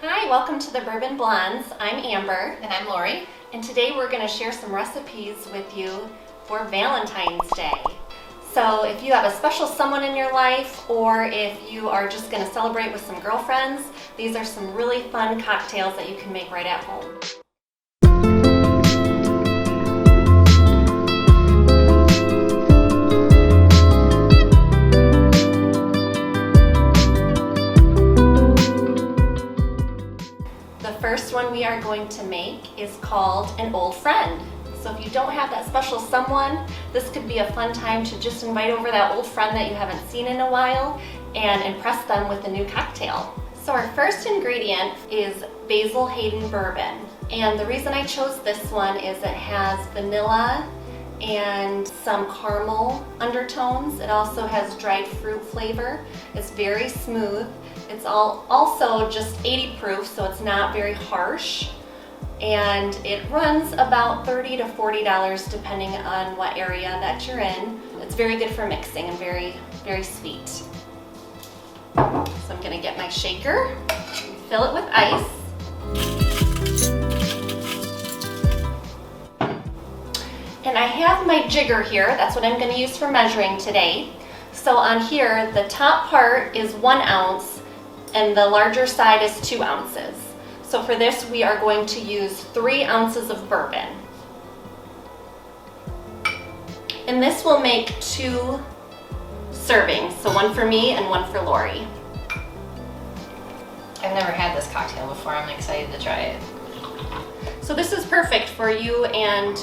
Hi, welcome to the Bourbon Blondes. I'm Amber. And I'm Lori. And today we're going to share some recipes with you for Valentine's Day. So if you have a special someone in your life, or if you are just going to celebrate with some girlfriends, these are some really fun cocktails that you can make right at home. The first one we are going to make is called an old friend. So if you don't have that special someone, this could be a fun time to just invite over that old friend that you haven't seen in a while and impress them with a new cocktail. So our first ingredient is Basil Hayden Bourbon. And the reason I chose this one is it has vanilla and some caramel undertones. It also has dried fruit flavor. It's very smooth. It's also just 80 proof, so it's not very harsh. And it runs about $30 to $40 depending on what area that you're in. It's very good for mixing and very, very sweet. So I'm gonna get my shaker, fill it with ice. And I have my jigger here. That's what I'm gonna use for measuring today. So on here, the top part is 1 ounce and the larger side is 2 ounces. So for this, we are going to use 3 ounces of bourbon. And this will make 2 servings, so 1 for me and 1 for Lori. I've never had this cocktail before. I'm excited to try it. So this is perfect for you and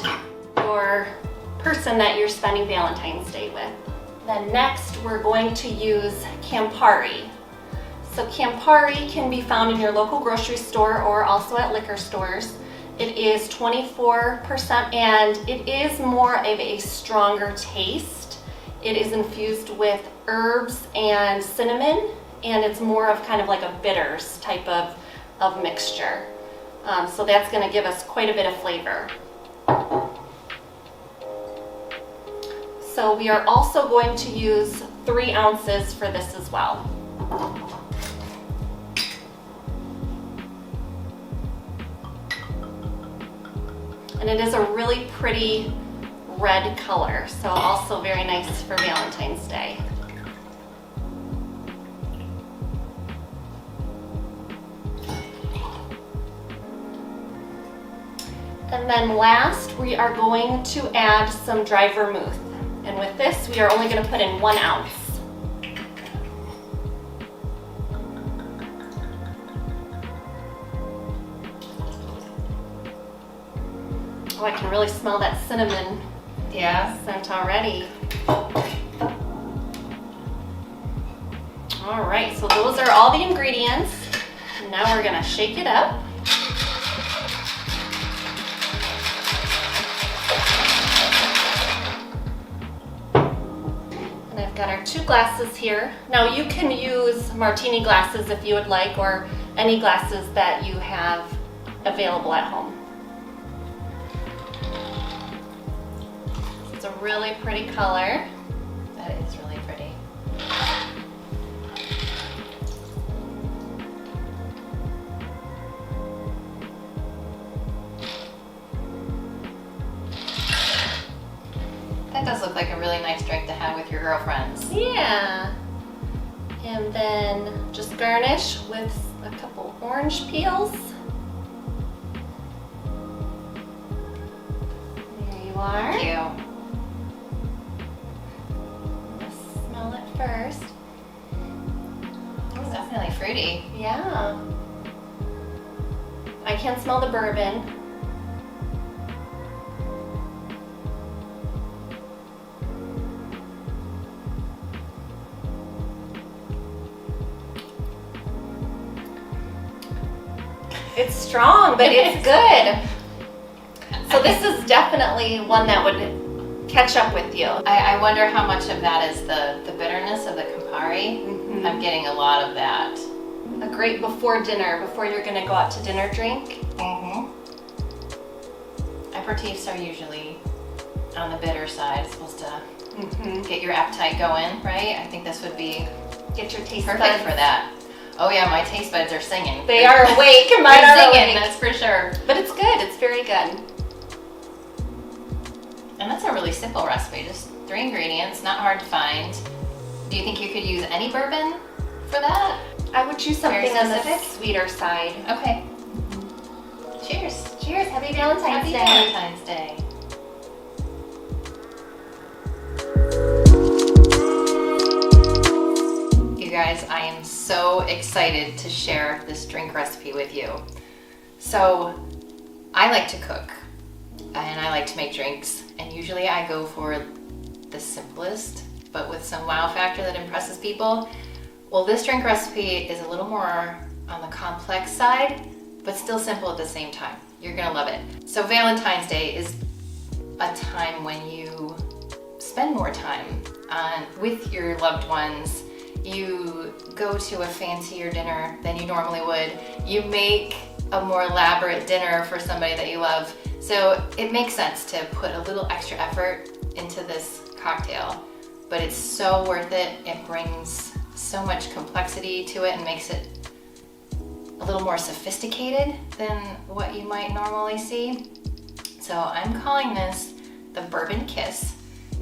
your person that you're spending Valentine's Day with. Then next, we're going to use Campari. So Campari can be found in your local grocery store or also at liquor stores. It is 24% and it is more of a stronger taste. It is infused with herbs and cinnamon, and it's more of kind of like a bitters type of mixture. So that's going to give us quite a bit of flavor. So we are also going to use 3 ounces for this as well. And it is a really pretty red color, so also very nice for Valentine's Day. And then last, we are going to add some dry vermouth. And with this, we are only going to put in 1 ounce. Oh, I can really smell that cinnamon scent already. All right, so those are all the ingredients. Now we're gonna shake it up. And I've got our 2 glasses here. Now you can use martini glasses if you would like, or any glasses that you have available at home. It's a really pretty color. That is really pretty. That does look like a really nice drink to have with your girlfriends. Yeah. And then just garnish with a couple orange peels. There you are. Thank you. Smell it first. It's definitely fruity. Yeah. I can smell the bourbon. It's strong, but it's good. So this is definitely one that would catch up with you. I wonder how much of that is the bitterness of the Campari. Mm-hmm. I'm getting a lot of that. A great before dinner, before you're going to go out to dinner drink. Mm-hmm. Aperitifs are usually on the bitter side, supposed to get your appetite going, right? I think this would be Get your taste perfect buds for that. Oh yeah, my taste buds are singing. They are awake. Mine They're are singing, awake. that's for sure. But it's good. It's very good. And that's a really simple recipe, just 3 ingredients, not hard to find. Do you think you could use any bourbon for that? I would choose something Very on the specific? sweeter side. Okay. Cheers. Cheers. Happy Valentine's Happy Day. Valentine's Day. You guys, I am so excited to share this drink recipe with you. So, I like to cook and I like to make drinks, and usually I go for the simplest, but with some wow factor that impresses people. Well, this drink recipe is a little more on the complex side, but still simple at the same time. You're gonna love it. So Valentine's Day is a time when you spend more time with your loved ones. You go to a fancier dinner than you normally would. You make a more elaborate dinner for somebody that you love. So it makes sense to put a little extra effort into this cocktail, but it's so worth it. It brings so much complexity to it and makes it a little more sophisticated than what you might normally see. So I'm calling this the Bourbon Kiss,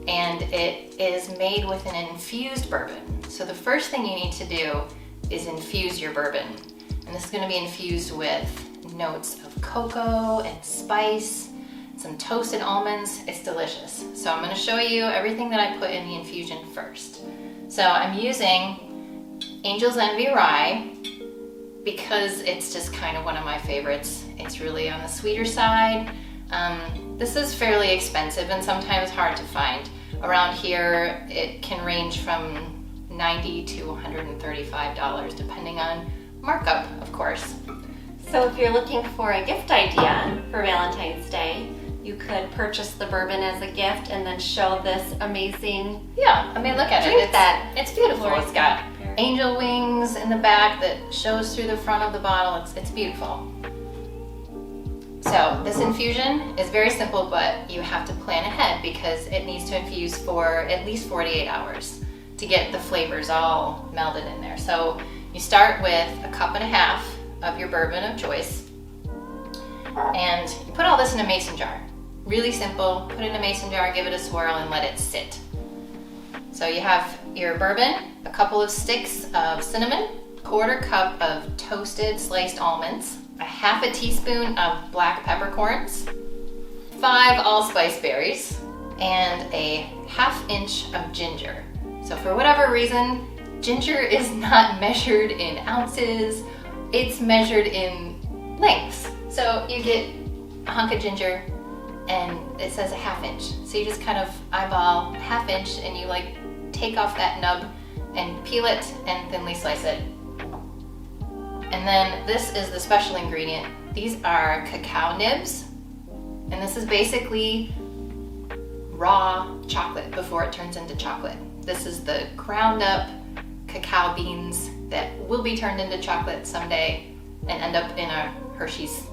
and it is made with an infused bourbon. So the first thing you need to do is infuse your bourbon. And this is gonna be infused with notes of cocoa and spice, some toasted almonds. It's delicious. So I'm gonna show you everything that I put in the infusion first. So I'm using Angel's Envy Rye because it's just kind of one of my favorites. It's really on the sweeter side. This is fairly expensive and sometimes hard to find. Around here, it can range from $90 to $135, depending on markup, of course. So if you're looking for a gift idea for Valentine's Day, you could purchase the bourbon as a gift and then show this amazing Yeah, I mean, look at drink it. that It's beautiful. Lori's It's got prepared. angel wings in the back that shows through the front of the bottle. It's beautiful. So this infusion is very simple, but you have to plan ahead because it needs to infuse for at least 48 hours to get the flavors all melded in there. So you start with 1.5 cups of your bourbon of choice, and you put all this in a mason jar. Really simple. Put it in a mason jar, give it a swirl, and let it sit. So you have your bourbon, a couple of sticks of cinnamon, 1/4 cup of toasted sliced almonds, 1/2 teaspoon of black peppercorns, 5 allspice berries, and 1/2 inch of ginger. So for whatever reason, ginger is not measured in ounces, it's measured in lengths. So you get a hunk of ginger and it says 1/2 inch. So you just kind of eyeball 1/2 inch and you like take off that nub and peel it and thinly slice it. And then this is the special ingredient. These are cacao nibs. And this is basically raw chocolate before it turns into chocolate. This is the ground up cacao beans that will be turned into chocolate someday and end up in a Hershey's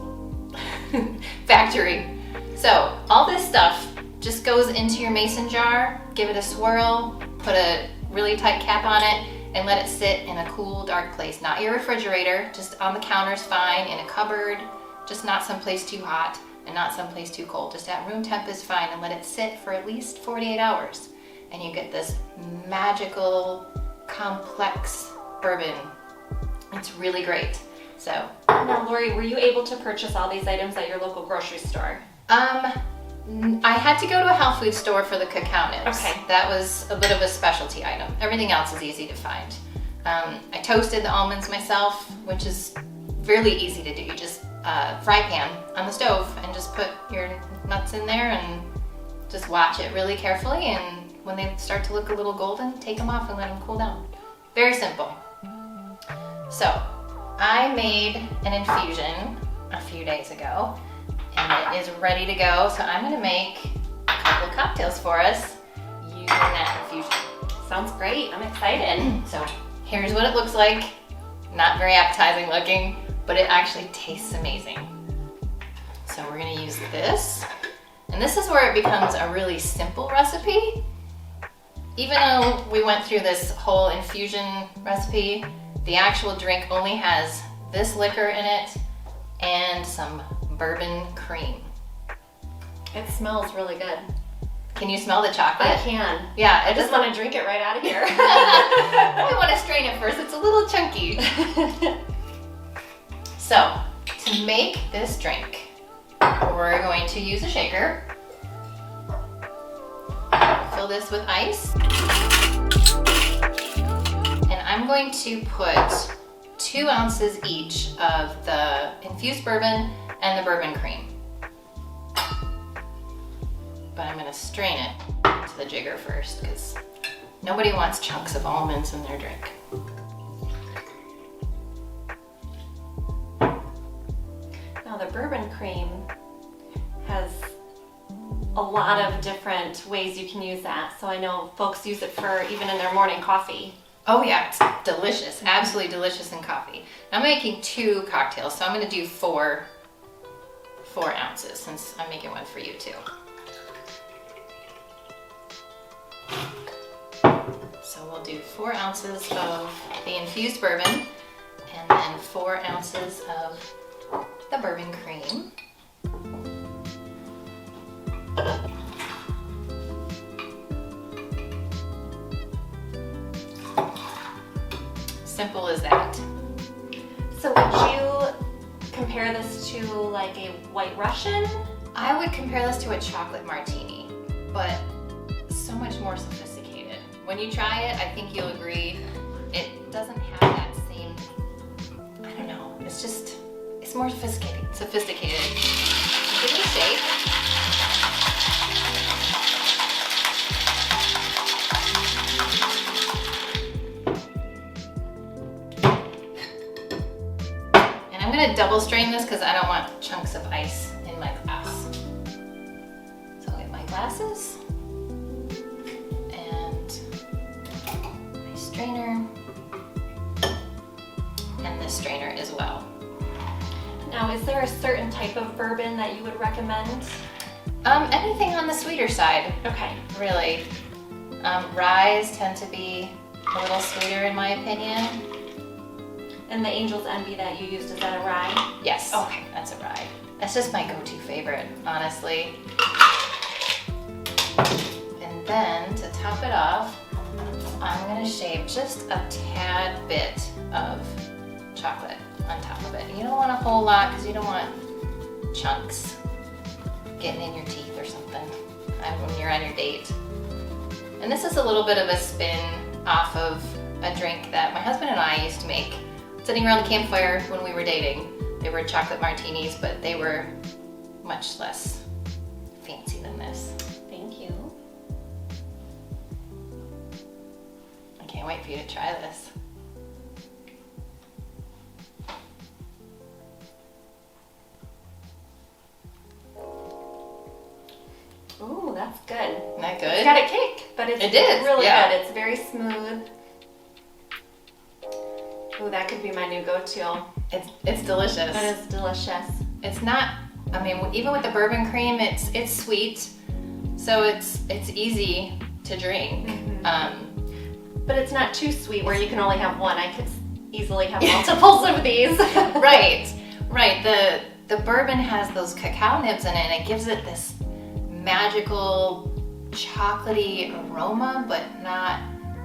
factory. So all this stuff just goes into your mason jar, give it a swirl, put a really tight cap on it, and let it sit in a cool, dark place. Not your refrigerator, just on the counter's fine, in a cupboard, just not someplace too hot and not someplace too cold. Just at room temp is fine, and let it sit for at least 48 hours. And you get this magical, complex bourbon. It's really great. So, Now, Lori, were you able to purchase all these items at your local grocery store? I had to go to a health food store for the cacao nibs. Okay. That was a bit of a specialty item. Everything else is easy to find. I toasted the almonds myself, which is really easy to do. You just fry pan on the stove and just put your nuts in there and just watch it really carefully, and when they start to look a little golden, take them off and let them cool down. Very simple. So I made an infusion a few days ago and it is ready to go. So I'm gonna make a couple of cocktails for us using that infusion. Sounds great. I'm excited. So here's what it looks like. Not very appetizing looking, but it actually tastes amazing. So we're gonna use this. And this is where it becomes a really simple recipe. Even though we went through this whole infusion recipe, the actual drink only has this liquor in it and some bourbon cream. It smells really good. Can you smell the chocolate? I can. Yeah, I just want to drink it right out of here. I want to strain it first. It's a little chunky. So, to make this drink, we're going to use a shaker. Fill this with ice. And I'm going to put 2 ounces each of the infused bourbon and the bourbon cream. But I'm gonna strain it to the jigger first because nobody wants chunks of almonds in their drink. Now the bourbon cream has a lot of different ways you can use that. So I know folks use it for even in their morning coffee. Oh yeah, it's delicious, absolutely delicious in coffee. I'm making 2 cocktails, so I'm gonna do 4 ounces since I'm making one for you too. So we'll do 4 ounces of the infused bourbon and then 4 ounces of the bourbon cream. Simple as that. So would you compare this to like a White Russian? I would compare this to a chocolate martini, but so much more sophisticated. When you try it, I think you'll agree, it doesn't have that same, I don't know, it's more sophisticated. Give it a shake. And I'm gonna double strain this because I don't want chunks of ice in my glass. So I'll get my glasses. Strainer and this strainer as well. Now, is there a certain type of bourbon that you would recommend? Anything on the sweeter side, Okay. really. Ryes tend to be a little sweeter in my opinion. And the Angel's Envy that you used, is that a rye? Yes, Okay. that's a rye. That's just my go-to favorite, honestly. And then to top it off, I'm gonna shave just a tad bit of chocolate on top of it. You don't want a whole lot because you don't want chunks getting in your teeth or something when you're on your date. And this is a little bit of a spin off of a drink that my husband and I used to make sitting around the campfire when we were dating. They were chocolate martinis, but they were much less fancy than this. Thank you. Can't wait for you to try this. Ooh, that's good. Isn't that good? It's got a kick, but it's It is, really yeah. good. It's very smooth. Ooh, that could be my new go-to. It's delicious. It is delicious. It's not, I mean, even with the bourbon cream, it's sweet, so it's easy to drink. Mm-hmm. But it's not too sweet where you can only have one. I could easily have multiples of these. Right. The bourbon has those cacao nibs in it, and it gives it this magical chocolatey aroma, but not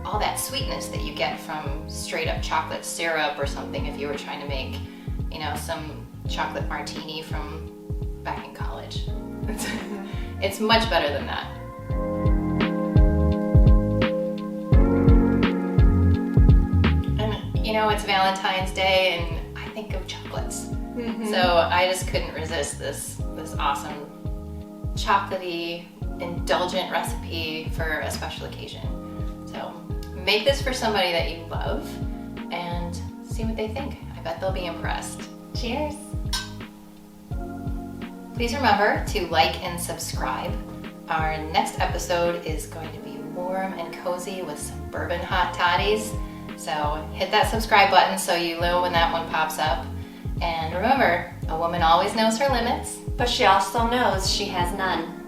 all that sweetness that you get from straight up chocolate syrup or something if you were trying to make, some chocolate martini from back in college. It's much better than that. And it's Valentine's Day and I think of chocolates. Mm-hmm. So I just couldn't resist this awesome chocolatey, indulgent recipe for a special occasion. So make this for somebody that you love and see what they think. I bet they'll be impressed. Cheers. Please remember to like and subscribe. Our next episode is going to be warm and cozy with some bourbon hot toddies. So hit that subscribe button so you know when that one pops up. And remember, a woman always knows her limits, But she also knows she has none.